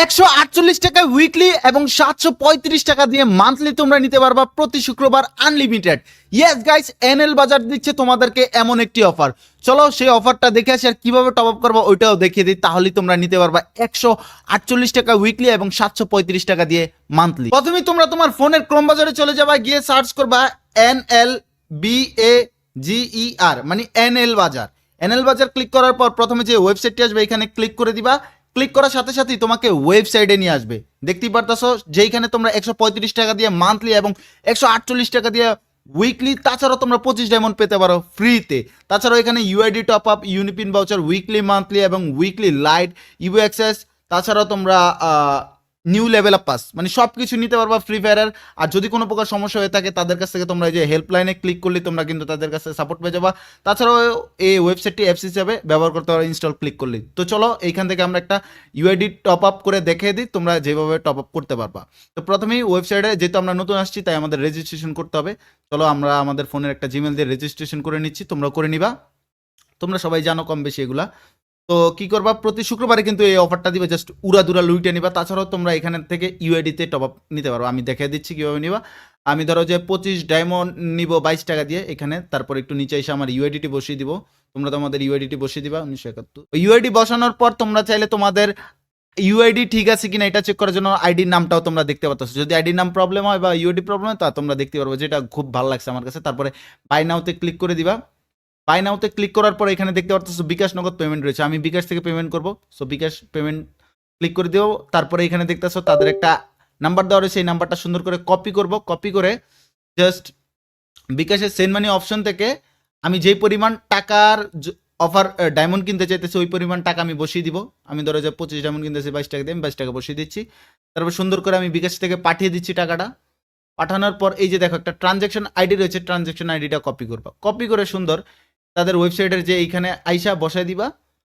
148 টাকা উইকলি এবং 735 টাকা দিয়ে মান্থলি তোমরা নিতে পারবা প্রতি শুক্রবার আনলিমিটেড। ইয়েস গাইস, এনএল বাজার দিচ্ছে তোমাদেরকে এমন একটি অফার। চলো সেই অফারটা দেখে আসি আর কিভাবে টপ আপ করবো ওইটাও দেখিয়ে দিই, তাহলেই তোমরা নিতে পারবা 148 টাকা উইকলি এবং 735 টাকা দিয়ে মান্থলি। প্রথমে তোমরা তোমার ফোনের ক্রোম বাজারে চলে যাবা, গিয়ে সার্চ করবা NLBAGER মানে এনএল বাজার। এনএল বাজার ক্লিক করার পর প্রথমে যে ওয়েবসাইটটি আসবে এখানে ক্লিক করে দিবা। ক্লিক করার সাথে সাথেই তোমাকে ওয়েবসাইটে নিয়ে আসবে। দেখতেই পারতেছো যেইখানে তোমরা 135 টাকা দিয়ে মান্থলি এবং 148 টাকা দিয়ে উইকলি, তাছাড়াও তোমরা 25 ডায়মন্ড পেতে পারো ফ্রিতে। তাছাড়াও এখানে UID top up, UniPin voucher, weekly, monthly এবং উইকলি লাইট, ইভো অ্যাক্সেস, তাছাড়াও তোমরা নিউ লেভেল আপ পাস মানে সব কিছু নিতে পারবা ফ্রি ফায়ারের। আর যদি কোনো প্রকার সমস্যা হয়ে থাকে তাদের কাছ থেকে তোমরা এই যে হেল্পলাইনে ক্লিক করলে তোমরা কিন্তু তাদের কাছে সাপোর্ট পেয়ে যাবা। তাছাড়াও এই ওয়েবসাইটটি অ্যাপস হিসাবে ব্যবহার করতে পারো ইনস্টল ক্লিক করলে। তো চলো এইখান থেকে আমরা একটা ইউআইডি টপ আপ করে দেখিয়ে দিই তোমরা যেভাবে টপ আপ করতে পারবা। তো প্রথমেই ওয়েবসাইটে যেহেতু আমরা নতুন আসছি তাই আমাদের রেজিস্ট্রেশন করতে হবে। চলো আমরা আমাদের ফোনের একটা জিমেল দিয়ে রেজিস্ট্রেশন করে নিচ্ছি, তোমরা করে নিবা। তোমরা সবাই জানো কম বেশি এগুলা। তো কি করবা, প্রতি শুক্রবারে কিন্তু এই অফারটা দিবে, জাস্ট উড়াদুরা লুইটে নিবা। তাছাড়াও তোমরা এখান থেকে ইউআইডিতে টপ আপ নিতে পারো, আমি দেখিয়ে দিচ্ছি কীভাবে নিবা। আমি ধরো যে 25 ডায়মন্ড নিব 22 টাকা দিয়ে এখানে, তারপর একটু নিচে এসে আমার ইউআইডিটি বসিয়ে দিব। তোমরা তো আমাদের ইউআইডিটি বসিয়ে দিবা 1971। ইউআইডি বসানোর পর তোমরা চাইলে তোমাদের ইউআইডি ঠিক আছে কিনা এটা চেক করার জন্য আইডির নামটাও তোমরা দেখতে পাচ্ছ। যদি আইডির নাম প্রবলেম হয় বা ইউআইডি প্রবলেম হয় তা তোমরা দেখতে পারবো, যেটা খুব ভালো লাগছে আমার কাছে। তারপরে বাই নাওতে ক্লিক করে দিবা। বাই নাওতে ক্লিক করার পর এখানে দেখতে পাচ্ছ বিকাশ নগদ পেমেন্ট রয়েছে, আমি বিকাশ থেকে পেমেন্ট করব। সো বিকাশ পেমেন্ট ক্লিক করে দেবো। তারপরে এখানে দেখতেছ তাদের একটা নাম্বার দেওয়া রয়েছে, এই নাম্বারটা সুন্দর করে কপি করব। কপি করে জাস্ট বিকাশের সেন্ড মানি অপশন থেকে আমি যেই পরিমাণ টাকার অফার ডায়মন্ড কিনতে চাইতেছি ওই পরিমাণ টাকা আমি বসিয়ে দিব। আমি ধরো যে 25 ডায়মন্ড কিনতেছি 22 টাকা দিয়ে, আমি 22 টাকা বসিয়ে দিচ্ছি। তারপর সুন্দর করে আমি বিকাশ থেকে পাঠিয়ে দিচ্ছি টাকাটা। পাঠানোর পর এই যে দেখো একটা ট্রানজ্যাকশন আইডি রয়েছে, ট্রানজ্যাকশন আইডিটা কপি করবা। কপি করে সুন্দর তাদের ওয়েবসাইটের যে এইখানে আইসা বসায় দিবা।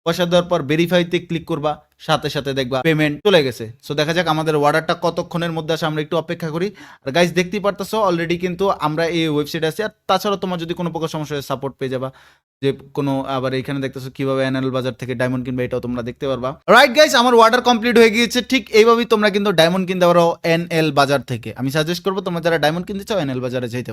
বসা দেওয়ার পর ভেরিফাইতে ক্লিক করবা, সাথে সাথে দেখবা পেমেন্ট চলে গেছে। সো দেখা যাক আমাদের অর্ডারটা কতক্ষণের মধ্যে আসে, আমরা একটু অপেক্ষা করি। আর গাইস দেখতেই পারতেছো অলরেডি কিন্তু আমরা এই ওয়েবসাইটে আছি। আর তাছাড়া তোমার যদি কোনো প্রকার সমস্যা হয় সাপোর্ট পেয়ে যাবা, যে কোনো আবার এখানে দেখতেছো কিভাবে এনএল বাজার থেকে ডায়মন্ড কিনবে এটাও তোমরা দেখতে পারবা। রাইট গাইস, আমার অর্ডার কমপ্লিট হয়ে গিয়েছে। ঠিক এইভাবেই তোমরা কিন্তু ডায়মন্ড কিনতে পারো এনএল বাজার থেকে। আমি সাজেস্ট করবো তোমরা যারা ডায়মন্ড কিনতে চাও এনএল বাজারে যেতে পারো।